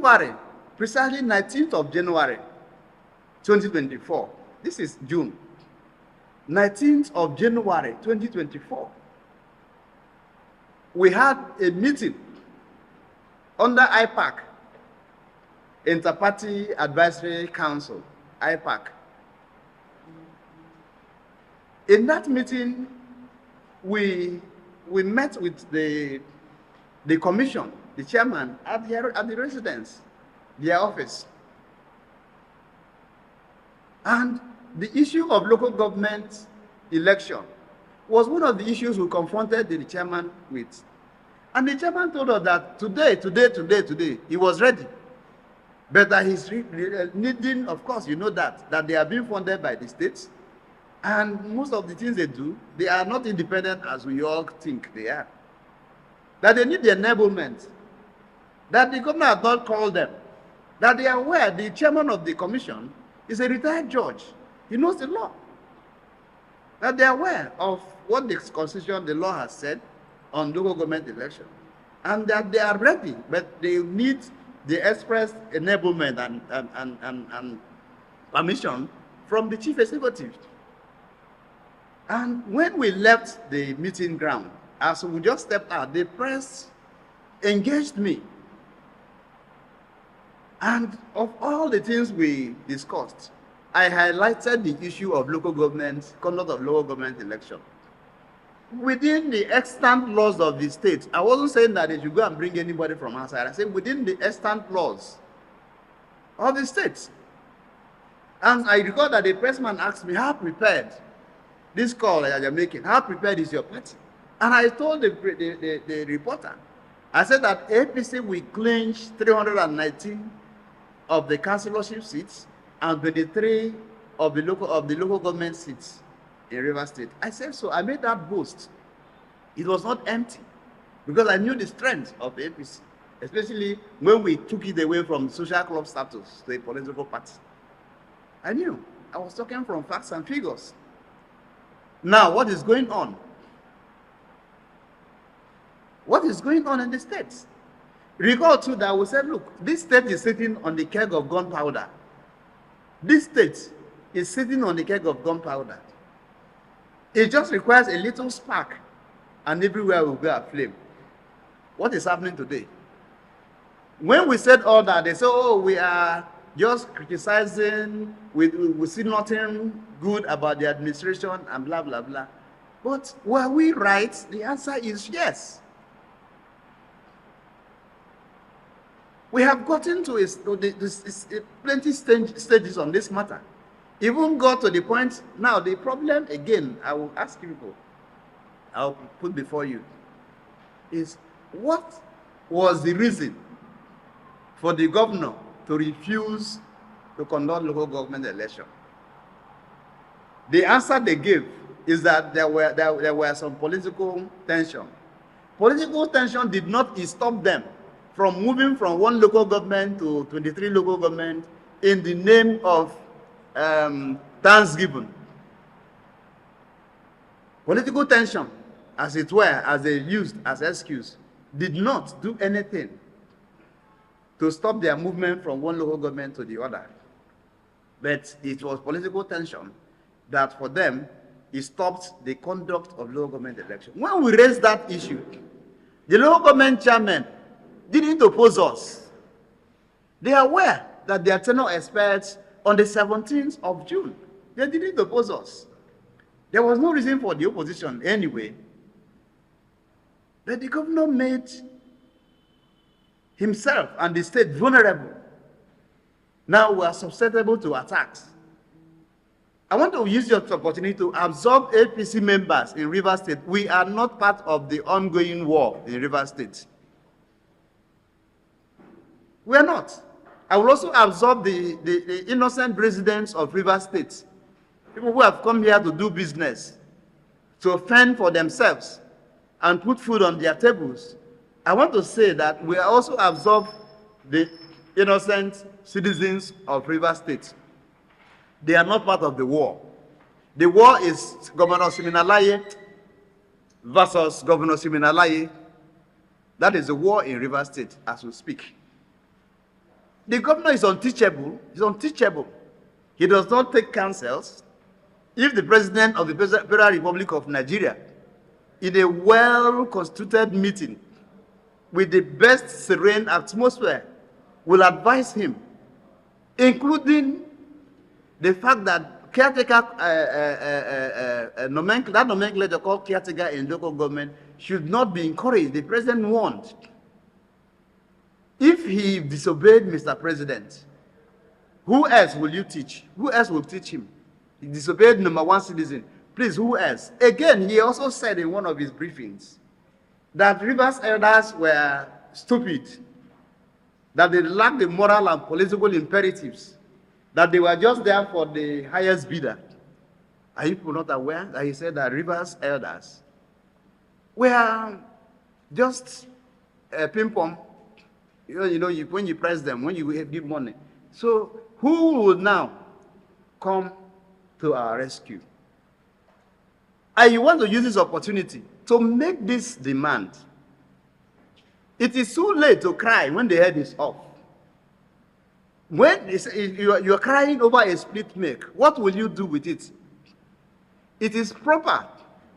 January, precisely 19th of January, 2024. This is June. 19th of January, 2024. We had a meeting under IPAC, Interparty Advisory Council, IPAC. In that meeting, we met with the commission, the chairman, at the residence, their office. And the issue of local government election was one of the issues we confronted the chairman with. And the chairman told us that today, he was ready. But that he's needing, of course, you know that they are being funded by the states. And most of the things they do, they are not independent as we all think they are. That they need the enablement. That the governor has not called them. That they are aware the chairman of the commission is a retired judge. He knows the law. That they are aware of what the constitution, the law has said on local government election. And that they are ready, but they need the express enablement and permission from the chief executive. And when we left the meeting ground, as we just stepped out, the press engaged me. And of all the things we discussed, I highlighted the issue of local government, conduct of local government election. Within the extant laws of the state, I wasn't saying that they should go and bring anybody from outside. I said within the extant laws of the state. And I recall that the pressman asked me, how prepared this call that you're making, how prepared is your party? And I told the reporter, I said that APC will clinch 319 of the councillorship seats and 23 of the local government seats in Rivers State. I said so. I made that boast. It was not empty because I knew the strength of the APC, especially when we took it away from social club status to a political party. I knew. I was talking from facts and figures. Now, what is going on? What is going on in the states? Recall too that we said, look, this state is sitting on the keg of gunpowder. This state is sitting on the keg of gunpowder. It just requires a little spark, and everywhere will go aflame. What is happening today? When we said all that, they say, oh, we are just criticizing, we see nothing good about the administration and blah, blah, blah. But were we right? The answer is yes. We have gotten to plenty stages on this matter. Even got to the point, now the problem again, I will ask people, I'll put before you, is what was the reason for the governor to refuse to conduct local government election? The answer they gave is that there were some political tension. Political tension did not stop them from moving from one local government to 23 local government in the name of Thanksgiving. Political tension, as it were, as they used as excuse, did not do anything to stop their movement from one local government to the other. But it was political tension that for them, it stopped the conduct of local government election. When we raised that issue, the local government chairman didn't oppose us. They are aware that their tenure expires on the 17th of June. They didn't oppose us. There was no reason for the opposition anyway. But the governor made himself and the state vulnerable. Now we are susceptible to attacks. I want to use your opportunity to absorb APC members in Rivers State. We are not part of the ongoing war in Rivers State. We are not. I will also absorb the innocent residents of Rivers State, people who have come here to do business, to fend for themselves and put food on their tables. I want to say that we are also absorb the innocent citizens of Rivers State. They are not part of the war. The war is Governor Siminalayi versus Governor Siminalayi. That is the war in Rivers State as we speak. The governor is unteachable. He's unteachable. He does not take counsels. If the president of the Federal Republic of Nigeria, in a well-constituted meeting with the best serene atmosphere, will advise him, including the fact that caretaker, that nomenclature called caretaker in local government should not be encouraged. The president warned. If he disobeyed Mr. President, who else will you teach? Who else will teach him? He disobeyed number one citizen. Please, who else? Again, he also said in one of his briefings that Rivers elders were stupid, that they lacked the moral and political imperatives, that they were just there for the highest bidder. Are you people not aware that he said that Rivers elders were just a ping-pong? When you press them, when you give money. So who will now come to our rescue? I want to use this opportunity to make this demand. It is too late to cry when the head is off. When you are crying over a split milk, what will you do with it? It is proper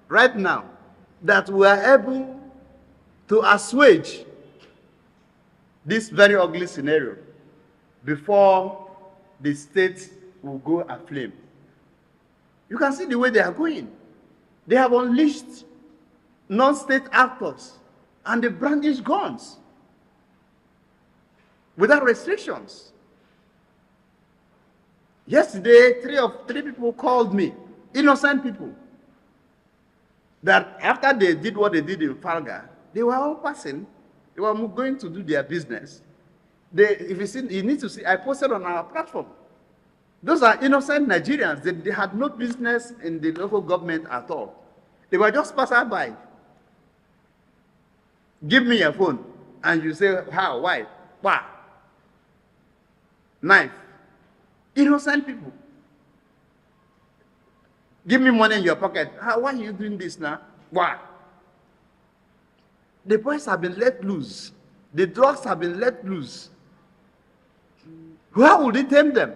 right now that we are able to assuage this very ugly scenario before the state will go aflame. You can see the way they are going. They have unleashed non-state actors and they brandish guns without restrictions. Yesterday, three people called me, innocent people, that after they did what they did in Falga, they were all passing. They were going to do their business. If you see, you need to see, I posted on our platform. Those are innocent Nigerians. They had no business in the local government at all. They were just passing by. Give me your phone. And you say, how, why? Why? Knife. Innocent people. Give me money in your pocket. Why are you doing this now? Why? The boys have been let loose. The drugs have been let loose. How would they tame them?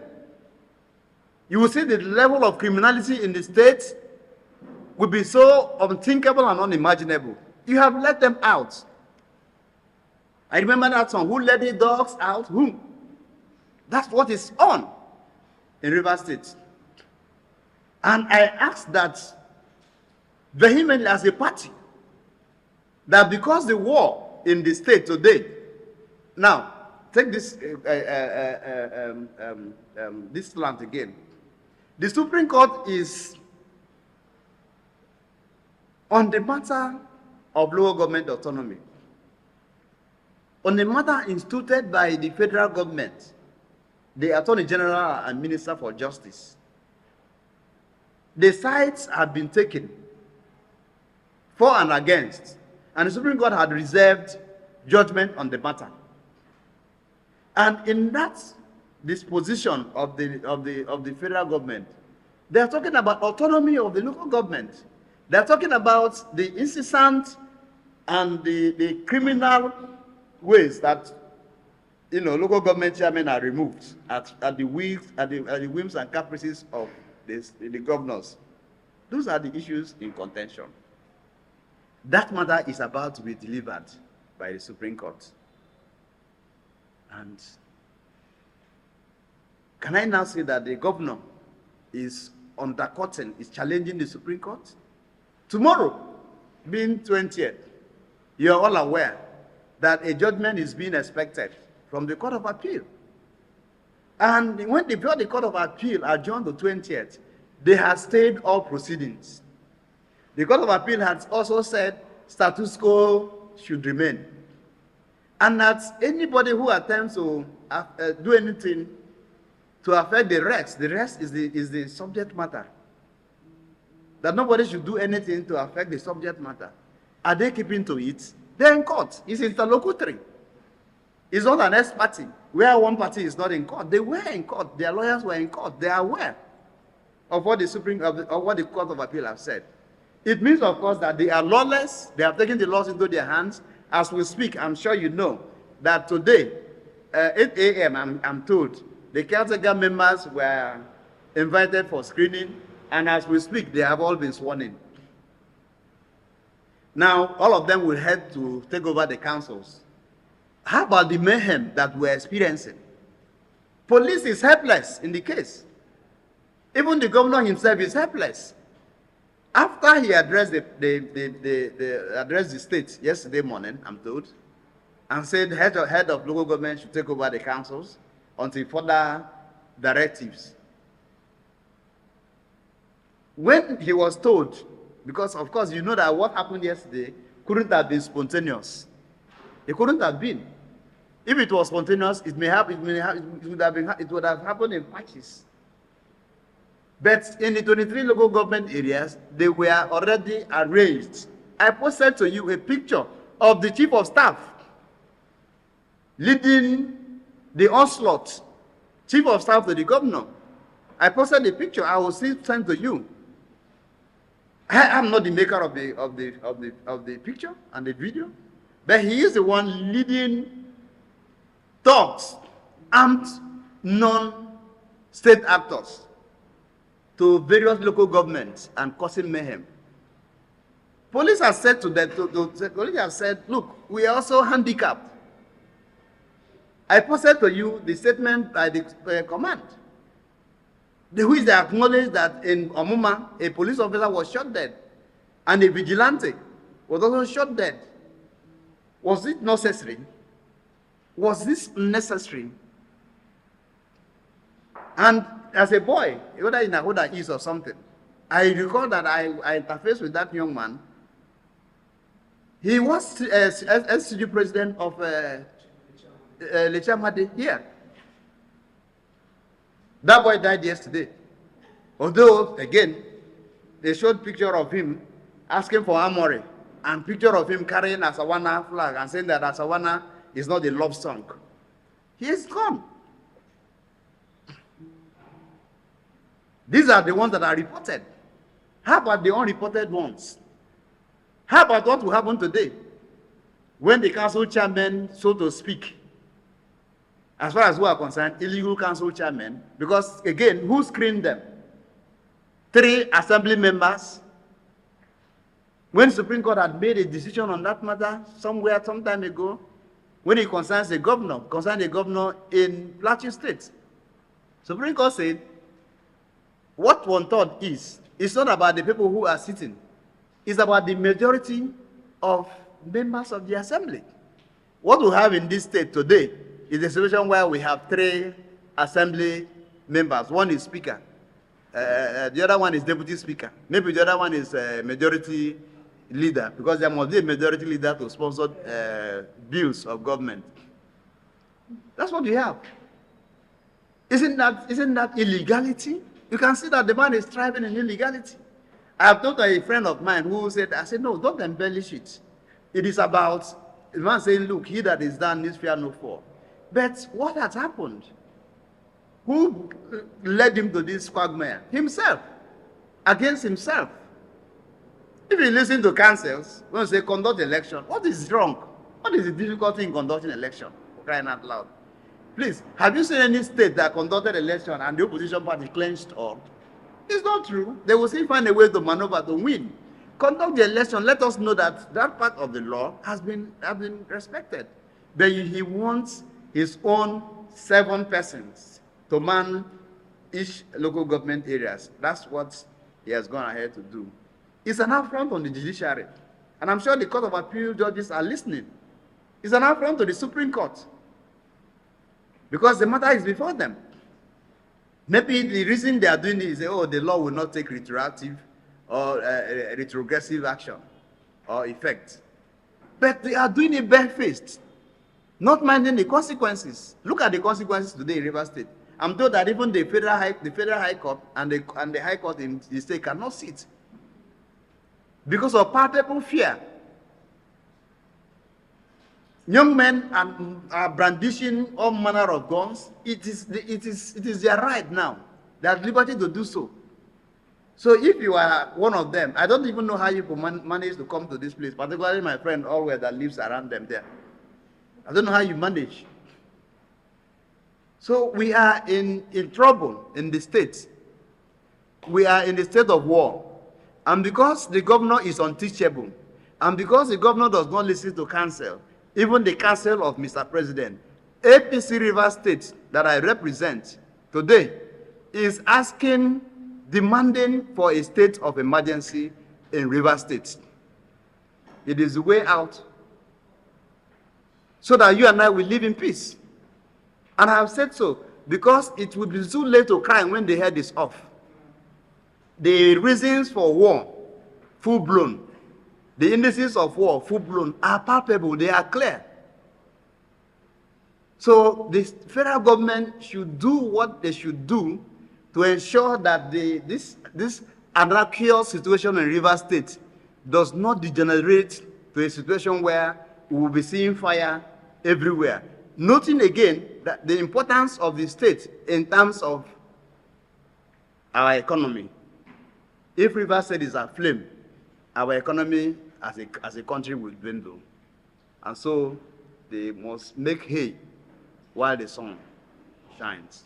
You will see the level of criminality in the state will be so unthinkable and unimaginable. You have let them out. I remember that song, who let the dogs out? Whom? That's what is on in Rivers State. And I asked that vehemently as a party, that because the war in the state today, now take this this land again. The Supreme Court is on the matter of local government autonomy, on the matter instituted by the federal government, the Attorney General and Minister for Justice. The sides have been taken for and against, and the Supreme Court had reserved judgment on the matter. And in that disposition of the federal government, they are talking about autonomy of the local government. They are talking about the incessant and the criminal ways that local government chairmen are removed at the whims and caprices of the governors. Those are the issues in contention. That matter is about to be delivered by the Supreme Court. And can I now say that the governor is undercutting, is challenging the Supreme Court? Tomorrow, being 20th, you are all aware that a judgment is being expected from the Court of Appeal. And before the Court of Appeal adjourned the 20th, they have stayed all proceedings. The Court of Appeal has also said status quo should remain. And that anybody who attempts to do anything to affect the rest is the subject matter. That nobody should do anything to affect the subject matter. Are they keeping to it? They're in court. It's interlocutory. It's not an ex-party where one party is not in court. They were in court. Their lawyers were in court. They are aware of what the Court of Appeal have said. It means, of course, that they are lawless. They have taken the laws into their hands. As we speak, I'm sure you know that today, 8 a.m., I'm told, the caretaker members were invited for screening, and as we speak, they have all been sworn in. Now, all of them will head to take over the councils. How about the mayhem that we're experiencing? Police is helpless in the case. Even the governor himself is helpless. After he addressed the state yesterday morning, I'm told, and said head of local government should take over the councils until further directives. When he was told, because of course you know that what happened yesterday couldn't have been spontaneous. It couldn't have been. If it was spontaneous, it would have happened in patches. But in the 23 local government areas, they were already arranged. I posted to you a picture of the chief of staff leading the onslaught, chief of staff to the governor. I posted the picture. I will still send to you. I'm not the maker of the picture and the video, but he is the one leading thugs, armed non-state actors to various local governments and causing mayhem. Police have said to them, police have said, look, we are also handicapped. I posted to you the statement by the command, which they acknowledged that in Omuma, a police officer was shot dead, and a vigilante was also shot dead. Was it necessary? Was this necessary? And as a boy, whether in Ahoda East or something, I recall that I interfaced with that young man. He was SCG president of Lechamade here. That boy died yesterday. Although, again, they showed picture of him asking for armory and picture of him carrying a Sawana flag and saying that Sawana is not a love song. He is gone. These are the ones that are reported. How about the unreported ones? How about what will happen today when the council chairman, so to speak, as far as we are concerned, illegal council chairman, because again, who screened them? 3 assembly members. When the Supreme Court had made a decision on that matter somewhere, some time ago, when it concerns a governor, in Plateau State, Supreme Court said, what one thought is, it's not about the people who are sitting. It's about the majority of members of the assembly. What we have in this state today is a situation where we have 3 assembly members. One is speaker. The other one is deputy speaker. Maybe the other one is majority leader, because there must be a majority leader to sponsor bills of government. That's what we have. Isn't that illegality? You can see that the man is thriving in illegality. I have talked to a friend of mine who said, I said, no, don't embellish it. It is about the man saying, look, he that is done needs fear no fall. But what has happened? Who led him to this quagmire? Himself. Against himself. If you listen to councils, when you say conduct election, what is wrong? What is the difficulty in conducting election? Crying out loud. Please, have you seen any state that conducted election and the opposition party clenched up? It's not true. They will still find a way to maneuver to win. Conduct the election. Let us know that that part of the law has been respected. But he wants his own 7 persons to man each local government areas. That's what he has gone ahead to do. It's an affront on the judiciary. And I'm sure the Court of Appeal judges are listening. It's an affront to the Supreme Court. Because the matter is before them. Maybe the reason they are doing it is, oh, the law will not take retroactive or retrogressive action or effect. But they are doing it barefaced, not minding the consequences. Look at the consequences today in Rivers State. I'm told that even the Federal High Court and the High Court in the state cannot sit because of palpable fear. Young men are brandishing all manner of guns. It is their right now. They have liberty to do so. So if you are one of them, I don't even know how you manage to come to this place, particularly my friend Alway that lives around them there. I don't know how you manage. So we are in trouble in the state. We are in the state of war. And because the governor is unteachable, and because the governor does not listen to counsel, even the counsel of Mr. President, APC River State that I represent today is asking, demanding for a state of emergency in River State. It is the way out so that you and I will live in peace. And I have said so because it would be too late to cry when the head is off. The reasons for war, full-blown, the indices of war, full-blown, are palpable, they are clear. So the federal government should do what they should do to ensure that this anarchical situation in River State does not degenerate to a situation where we will be seeing fire everywhere. Noting again that the importance of the state in terms of our economy. If River State is aflame, our economy as a country will dwindle. And so they must make hay while the sun shines.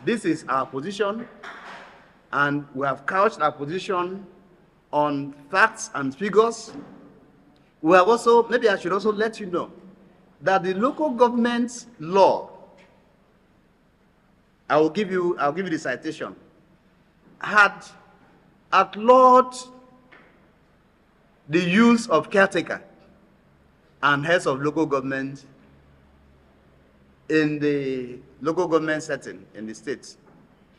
This is our position, and we have couched our position on facts and figures. We have also, maybe I should also let you know, that the local government law, I'll give you the citation, had outlawed the use of caretaker and heads of local government in the local government setting in the states.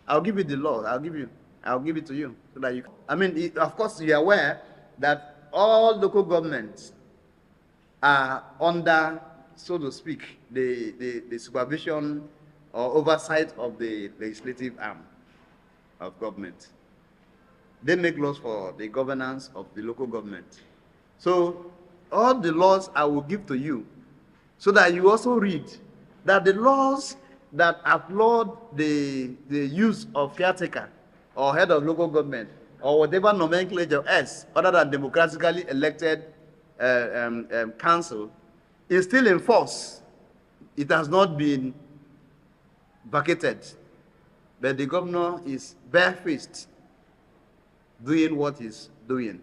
I'll give you the law. I'll give it to you so that you. I mean, of course, you're aware that all local governments are under, so to speak, the supervision or oversight of the legislative arm of government. They make laws for the governance of the local government. So all the laws I will give to you so that you also read that the laws that outlawed the use of caretaker or head of local government or whatever nomenclature else other than democratically elected council is still in force. It has not been vacated, but the governor is barefaced doing what he's doing.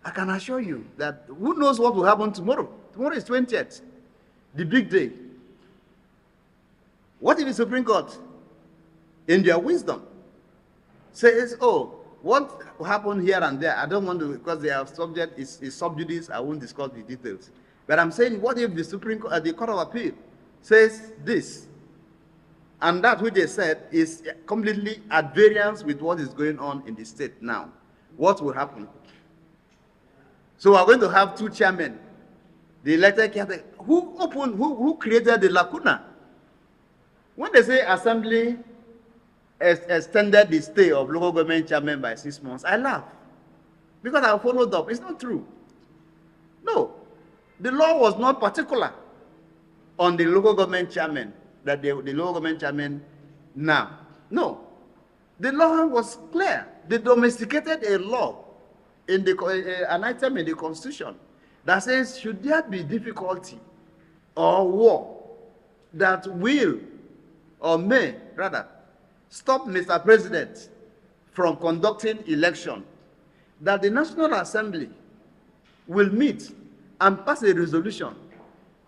I can assure you that who knows what will happen tomorrow? Tomorrow is 20th, the big day. What if the Supreme Court, in their wisdom, says, oh, what happened here and there? I don't want to, because their subject is sub judice, I won't discuss the details. But I'm saying, what if the Supreme Court, the Court of Appeal, says this, and that which they said is completely at variance with what is going on in the state now? What will happen? So we're going to have two chairmen, the elected caretaker. Who created the lacuna? When they say assembly extended the stay of local government chairman by 6 months, I laugh. Because I followed up. It's not true. No. The law was not particular on the local government chairman, that the local government chairman now. No. The law was clear. They domesticated a law in an item in the Constitution that says, should there be difficulty or war that will or may, rather, stop Mr. President from conducting election, that the National Assembly will meet and pass a resolution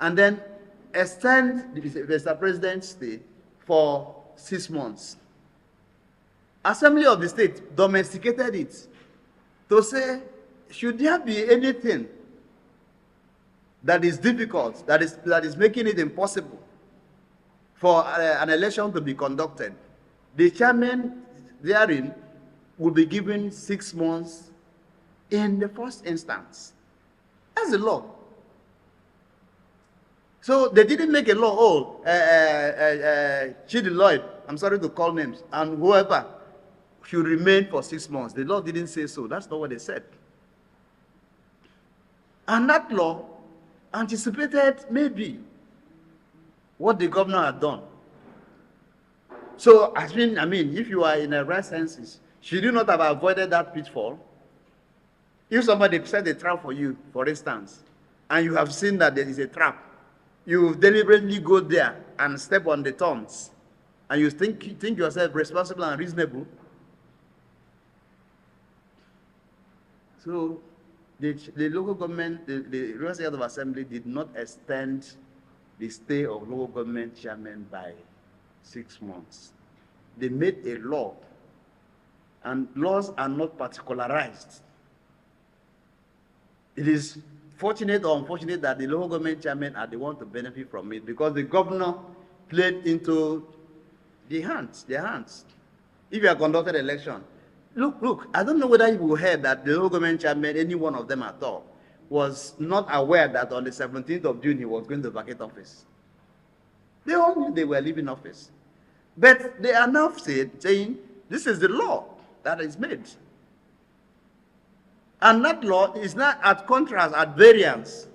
and then extend Mr. President's stay for 6 months. Assembly of the State domesticated it to say, should there be anything that is difficult, that is making it impossible for an election to be conducted, the chairman therein will be given 6 months in the first instance. That's the law. So they didn't make a law, Chidi Lloyd, I'm sorry to call names, and whoever should remain for 6 months. The law didn't say so. That's not what they said. And that law anticipated maybe what the governor had done. So, I mean, if you are in the right senses, should you not have avoided that pitfall? If somebody set a trap for you, for instance, and you have seen that there is a trap, you deliberately go there and step on the thorns and you think yourself responsible and reasonable. So the local government, the River State House of Assembly did not extend the stay of local government chairman by 6 months. They made a law, and laws are not particularized. It is fortunate or unfortunate that the local government chairmen are the ones to benefit from it, because the governor played into their hands. If you have conducted election, look, I don't know whether you heard that the local government chairman, any one of them at all, was not aware that on the 17th of June he was going to vacate office. They all knew they were leaving office. But they are now saying this is the law that is made. And that law is not at contrast, at variance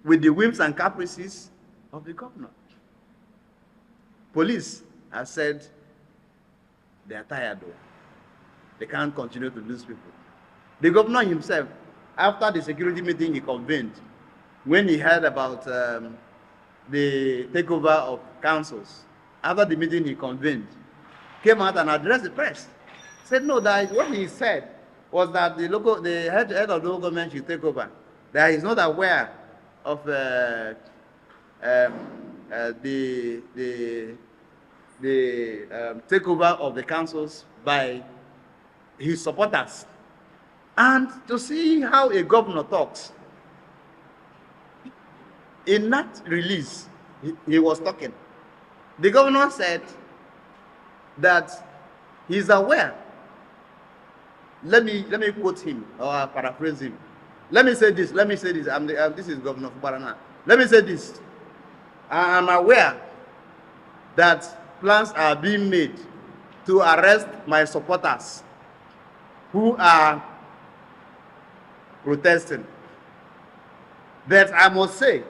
with the whims and caprices of the governor. Police have said they are tired though. They can't continue to lose people. The governor himself, after the security meeting he convened, when he heard about the takeover of councils, after the meeting he convened, came out and addressed the press. Said no, that what he said was that the head of the local government should take over. That he's not aware of the takeover of the councils by his supporters. And to see how a governor talks, in that release, he was talking. The governor said that he's aware. Let me quote him or paraphrase him. Let me say this. This is Governor Fubara now. Let me say this. I am aware that plans are being made to arrest my supporters who are protesting. But I must say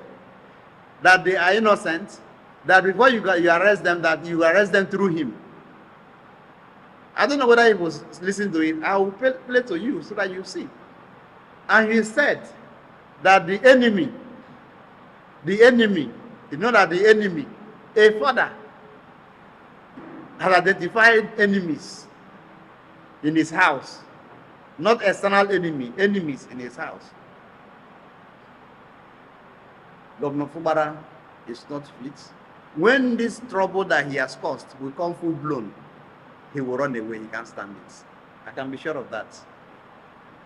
that they are innocent, that before you arrest them, that you arrest them through him. I don't know whether he was listening to it. I will play to you so that you see. And he said that the enemy, you know that the enemy, a father, has identified enemies in his house, not external enemies in his house. Governor Fubara is not fit. When this trouble that he has caused will come full blown, he will run away. He can't stand it. I can be sure of that.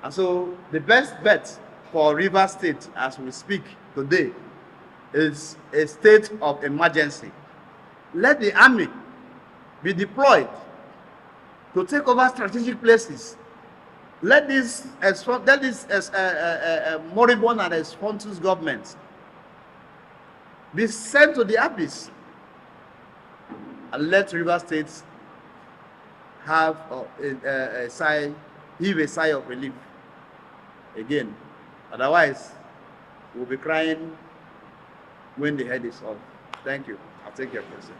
And so the best bet for Rivers State as we speak today is a state of emergency. Let the army be deployed to take over strategic places. Let this moribund and exponential government be sent to the abyss, and let Rivers State have a sigh of relief again. Otherwise, we'll be crying when the head is off. Thank you. I'll take your question.